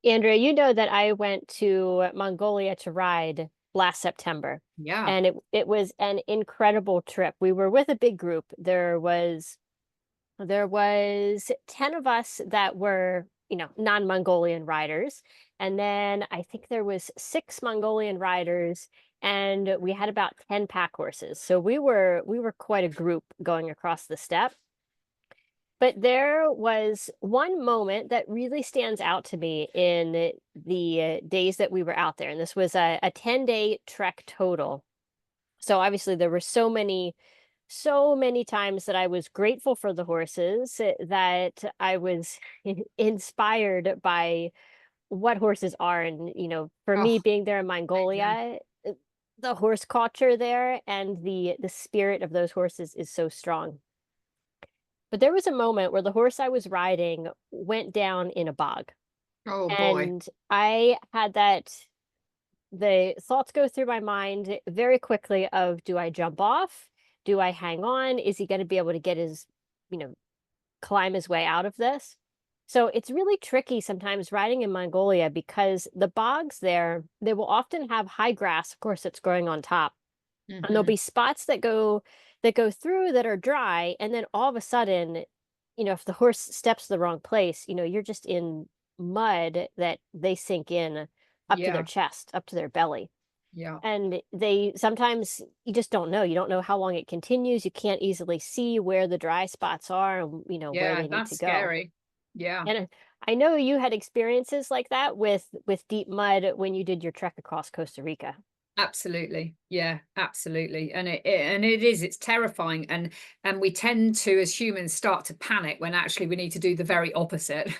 Andrea, you know that I went to Mongolia to ride last September, Yeah. and it was an incredible trip. We were with a big group. There was 10 of us that were, non-Mongolian riders, and then I think there was 6 Mongolian riders, and we had about 10 pack horses. So we were quite a group going across the steppe. But there was one moment that really stands out to me in the days that we were out there, and this was a 10-day trek total. So obviously there were so many times that I was grateful for the horses, that I was inspired by what horses are. And, for Oh, me being there in amazing. Mongolia, the horse culture there and the spirit of those horses is so strong. But there was a moment where the horse I was riding went down in a bog, Oh boy. and I had the thoughts go through my mind very quickly of, do I jump off? Do I hang on? Is he going to be able to get you know, climb his way out of this? So it's really tricky sometimes riding in Mongolia because the bogs there, they will often have high grass, of course, that's growing on top. And there'll Hmm. be spots that go through that are dry, and then all of a sudden, if the horse steps the wrong place, you're just in mud that they sink in up to their Yeah. chest, up to their belly. Yeah. And they sometimes you just don't know. You don't know how long it continues. You can't easily see where the dry spots are and where Yeah. they need That's to go. scary. Yeah. And I know you had experiences like that with deep mud when you did your trek across Costa Rica. Absolutely. Yeah, absolutely. And it's terrifying. And we tend to, as humans, start to panic when actually we need to do the very opposite.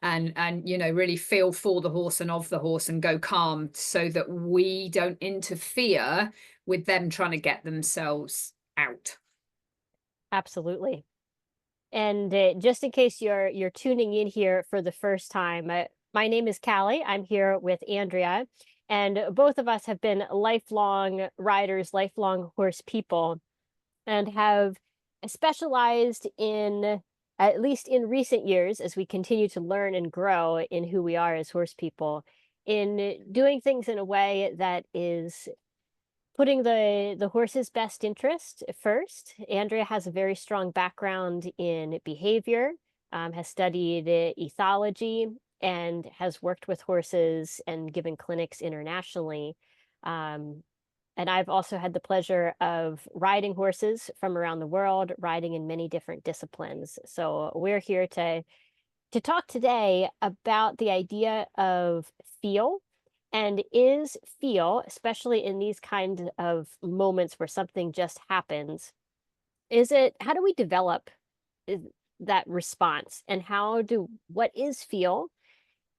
And really feel for the horse and of the horse and go calm so that we don't interfere with them trying to get themselves out. Absolutely. And just in case you're tuning in here for the first time, my name is Callie. I'm here with Andrea, and both of us have been lifelong riders, lifelong horse people, and have specialized in, at least in recent years, as we continue to learn and grow in who we are as horse people, in doing things in a way that is putting the horse's best interest first. Andrea has a very strong background in behavior, has studied ethology, and has worked with horses and given clinics internationally. Um, and I've also had the pleasure of riding horses from around the world, riding in many different disciplines. So we're here to talk today about the idea of feel, and is feel, especially in these kinds of moments where something just happens, is it, how do we develop uh, that response, and what is feel,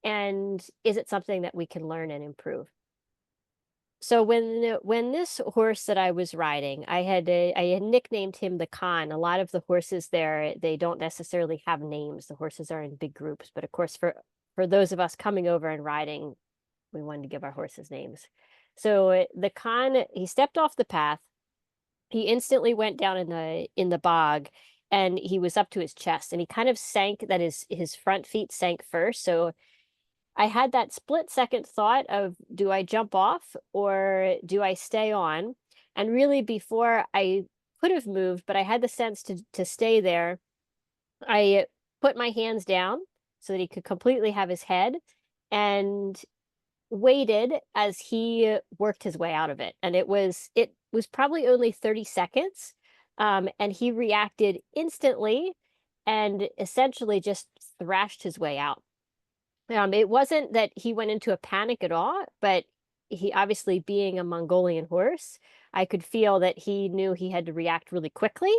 and is it something that we can learn and improve? So when this horse that I was riding, I had nicknamed him the Khan. A lot of the horses there, they don't necessarily have names. The horses are in big groups, but of course for those of us coming over and riding, we wanted to give our horses names. So the Khan, he stepped off the path. He instantly went down in the bog, and he was up to his chest, and he kind of sank, that his front feet sank first. So I had that split second thought of, do I jump off or do I stay on? And really, before I could have moved, but I had the sense to stay there, I put my hands down so that he could completely have his head, and waited as he worked his way out of it. And it was probably only 30 seconds. And he reacted instantly and essentially just thrashed his way out. It wasn't that he went into a panic at all, but he, obviously being a Mongolian horse, I could feel that he knew he had to react really quickly,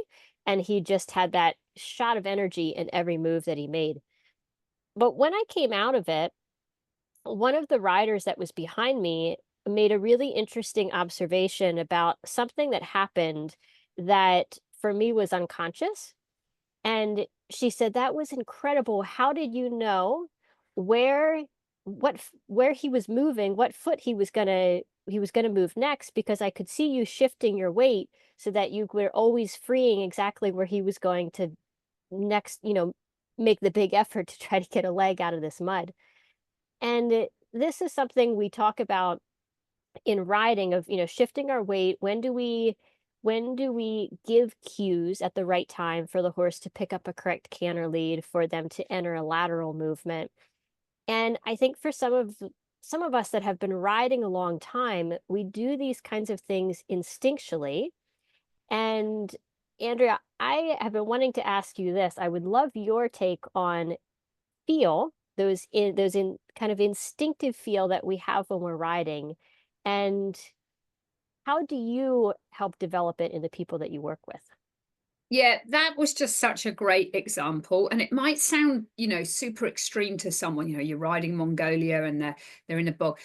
and he just had that shot of energy in every move that he made. But when I came out of it, one of the riders that was behind me made a really interesting observation about something that happened that for me was unconscious. And she said, "That was incredible. How did you know where where he was moving, what foot he was gonna move next? Because I could see you shifting your weight so that you were always freeing exactly where he was going to next, make the big effort to try to get a leg out of this mud." And this is something we talk about in riding of, shifting our weight. When do we give cues at the right time for the horse to pick up a correct canter lead, for them to enter a lateral movement? And I think for some of us that have been riding a long time, we do these kinds of things instinctually. And Andrea, I have been wanting to ask you this. I would love your take on feel, those in kind of instinctive feel that we have when we're riding. And how do you help develop it in the people that you work with? Yeah, that was just such a great example. And it might sound, super extreme to someone, you're riding Mongolia and they're in a bog.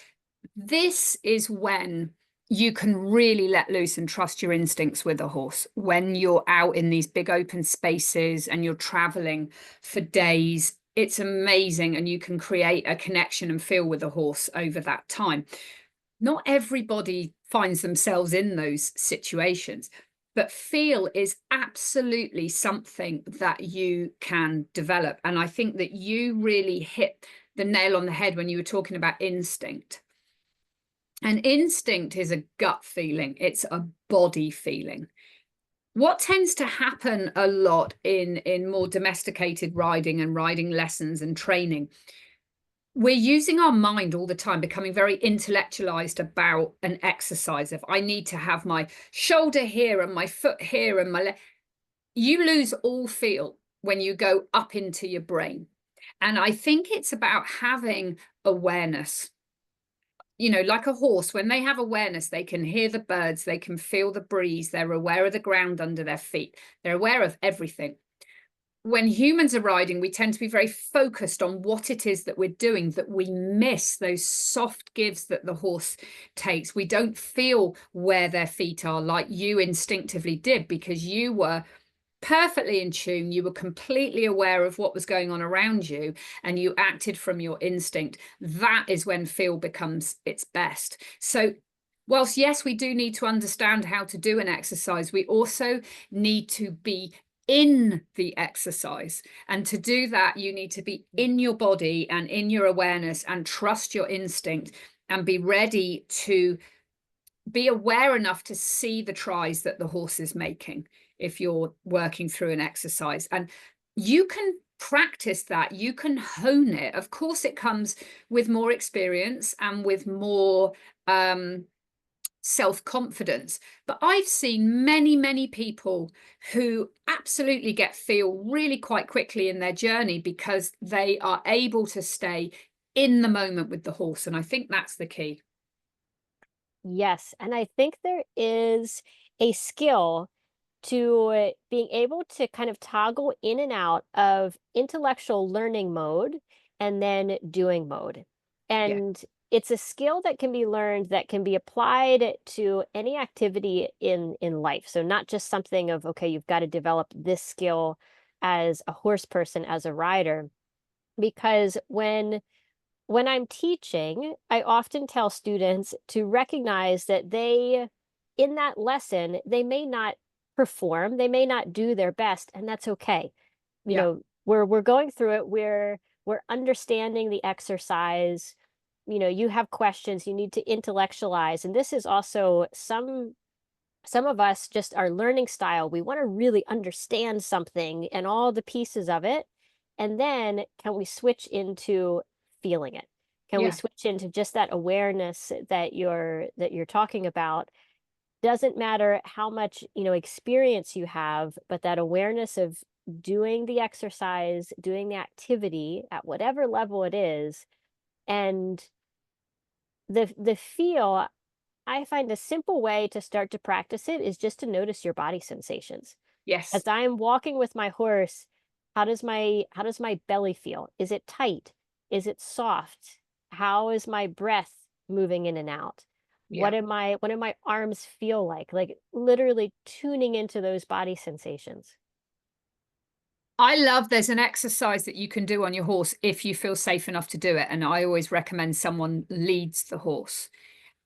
This is when you can really let loose and trust your instincts with a horse. When you're out in these big open spaces and you're traveling for days, it's amazing. And you can create a connection and feel with a horse over that time. Not everybody finds themselves in those situations, but feel is absolutely something that you can develop. And I think that you really hit the nail on the head when you were talking about instinct. And instinct is a gut feeling, it's a body feeling. What tends to happen a lot in more domesticated riding and riding lessons and training, we're using our mind all the time, becoming very intellectualized about an exercise. If I need to have my shoulder here and my foot here and my leg, you lose all feel when you go up into your brain. And I think it's about having awareness. Like a horse, when they have awareness, they can hear the birds, they can feel the breeze, they're aware of the ground under their feet, they're aware of everything. When humans are riding, we tend to be very focused on what it is that we're doing, that we miss those soft gives that the horse takes. We don't feel where their feet are like you instinctively did, because you were perfectly in tune. You were completely aware of what was going on around you and you acted from your instinct. That is when feel becomes its best. So whilst, yes, we do need to understand how to do an exercise, we also need to be in the exercise. And to do that, you need to be in your body and in your awareness and trust your instinct and be ready to be aware enough to see the tries that the horse is making if you're working through an exercise. And you can practice that, you can hone it. Of course, it comes with more experience and with more self-confidence, but I've seen many people who absolutely get feel really quite quickly in their journey because they are able to stay in the moment with the horse, and I think that's the key. Yes, and I think there is a skill to being able to kind of toggle in and out of intellectual learning mode and then doing mode. Yeah, And it's a skill that can be learned, that can be applied to any activity in life. So not just something of, okay, you've got to develop this skill as a horse person, as a rider, because when I'm teaching, I often tell students to recognize that in that lesson, they may not perform, they may not do their best, and that's okay. yeah, We're going through it, we're understanding the exercise. You have questions, you need to intellectualize. And this is also some of us, just our learning style. We want to really understand something and all the pieces of it. And then can we switch into feeling it? Can we yeah. switch into just that awareness that you're talking about? Doesn't matter how much, experience you have, but that awareness of doing the exercise, doing the activity at whatever level it is, and the feel. I find a simple way to start to practice it is just to notice your body sensations. Yes. As I'm walking with my horse, how does my belly feel? Is it tight? Is it soft? How is my breath moving in and out? Yeah. What do my arms feel like? Like literally tuning into those body sensations. I love there's an exercise that you can do on your horse if you feel safe enough to do it. And I always recommend someone leads the horse.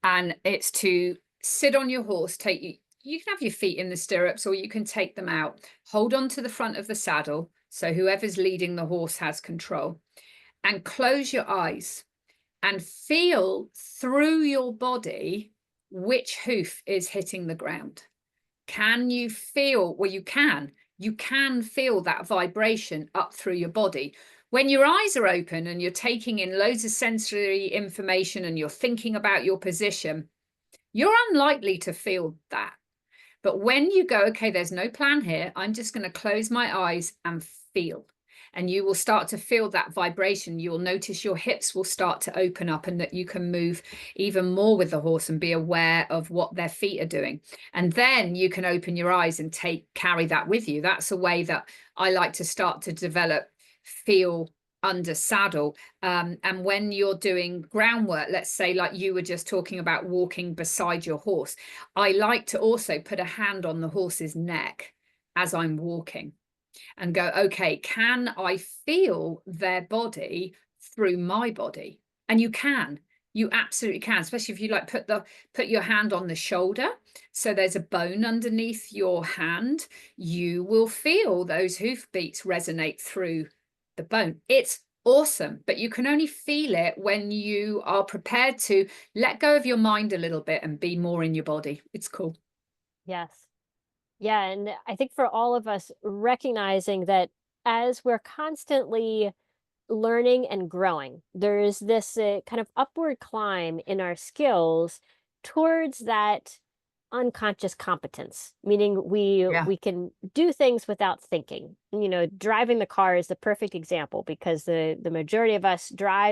And it's to sit on your horse, you can have your feet in the stirrups or you can take them out, hold on to the front of the saddle. So whoever's leading the horse has control, and close your eyes and feel through your body which hoof is hitting the ground. Can you feel? Well, you can feel that vibration up through your body. When your eyes are open and you're taking in loads of sensory information and you're thinking about your position, you're unlikely to feel that. But when you go, okay, there's no plan here, I'm just going to close my eyes and feel. And you will start to feel that vibration. You'll notice your hips will start to open up and that you can move even more with the horse and be aware of what their feet are doing. And then you can open your eyes and carry that with you. That's a way that I like to start to develop feel under saddle. And when you're doing groundwork, let's say like you were just talking about walking beside your horse, I like to also put a hand on the horse's neck as I'm walking and go, okay, can I feel their body through my body? And you absolutely can, especially if you like put your hand on the shoulder. So there's a bone underneath your hand. You will feel those hoof beats resonate through the bone. It's awesome, but you can only feel it when you are prepared to let go of your mind a little bit and be more in your body. It's cool. Yes. Yeah, and I think for all of us, recognizing that as we're constantly learning and growing, there's this kind of upward climb in our skills towards that unconscious competence, meaning Yeah. we can do things without thinking. You know, driving the car is the perfect example because the majority of us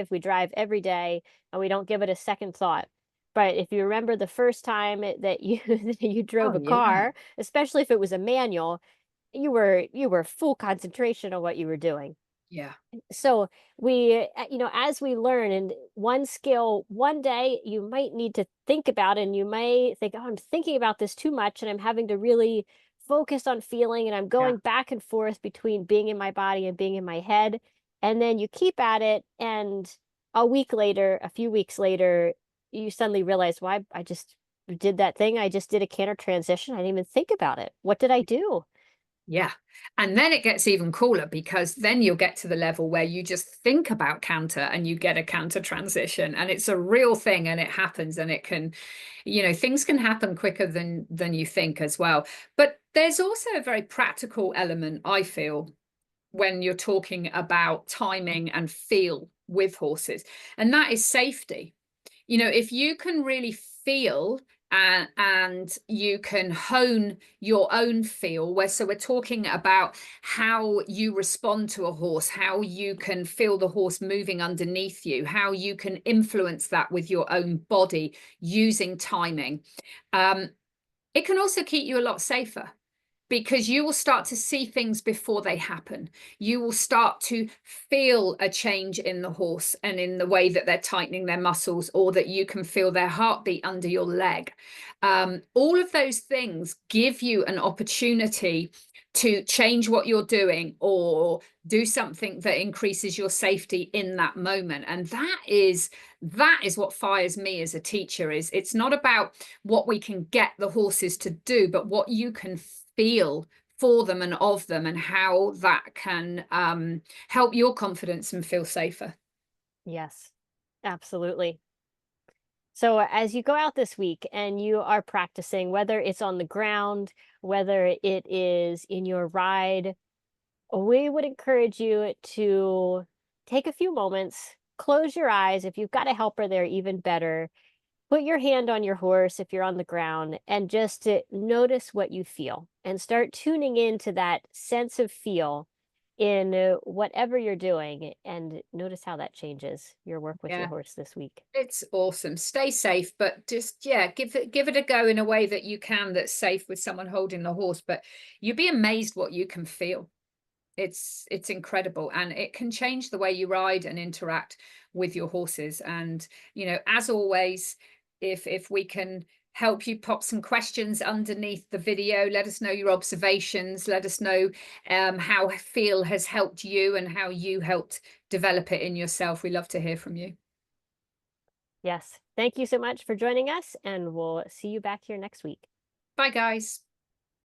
we drive every day and we don't give it a second thought. But if you remember the first time that you that you drove Oh, a yeah. car, especially if it was a manual, you were full concentration on what you were doing. Yeah. So you know, as we learn and one skill, one day you might need to think about it and you may think, oh, I'm thinking about this too much and I'm having to really focus on feeling and I'm Yeah. going back and forth between being in my body and being in my head. And then you keep at it. And a week later, a few weeks later, you suddenly realize, why I just did that thing. I just did a canter transition. I didn't even think about it. What did I do? Yeah. And then it gets even cooler because then you'll get to the level where you just think about canter and you get a canter transition and it's a real thing and it happens and it can, things can happen quicker than you think as well. But there's also a very practical element, I feel, when you're talking about timing and feel with horses, and that is safety. If you can really feel and you can hone your own feel, so we're talking about how you respond to a horse, how you can feel the horse moving underneath you, how you can influence that with your own body using timing. It can also keep you a lot safer because you will start to see things before they happen. You will start to feel a change in the horse and in the way that they're tightening their muscles, or that you can feel their heartbeat under your leg. All of those things give you an opportunity to change what you're doing or do something that increases your safety in that moment. And that is what fires me as a teacher. It's not about what we can get the horses to do, but what you can feel for them and of them, and how that can help your confidence and feel safer. Yes, absolutely. So as you go out this week and you are practicing, whether it's on the ground, whether it is in your ride, we would encourage you to take a few moments, close your eyes. If you've got a helper there, even better. Put your hand on your horse if you're on the ground and just to notice what you feel and start tuning into that sense of feel in whatever you're doing, and notice how that changes your work with your Yeah, horse this week. it's awesome. Stay safe, but just, yeah, give it a go in a way that you can, that's safe with someone holding the horse. But you'd be amazed what you can feel. It's incredible, and it can change the way you ride and interact with your horses. And as always, if we can help you, pop some questions underneath the video, let us know your observations, let us know how feel has helped you and how you helped develop it in yourself. We love to hear from you. Yes. Thank you so much for joining us, and we'll see you back here next week. Bye guys.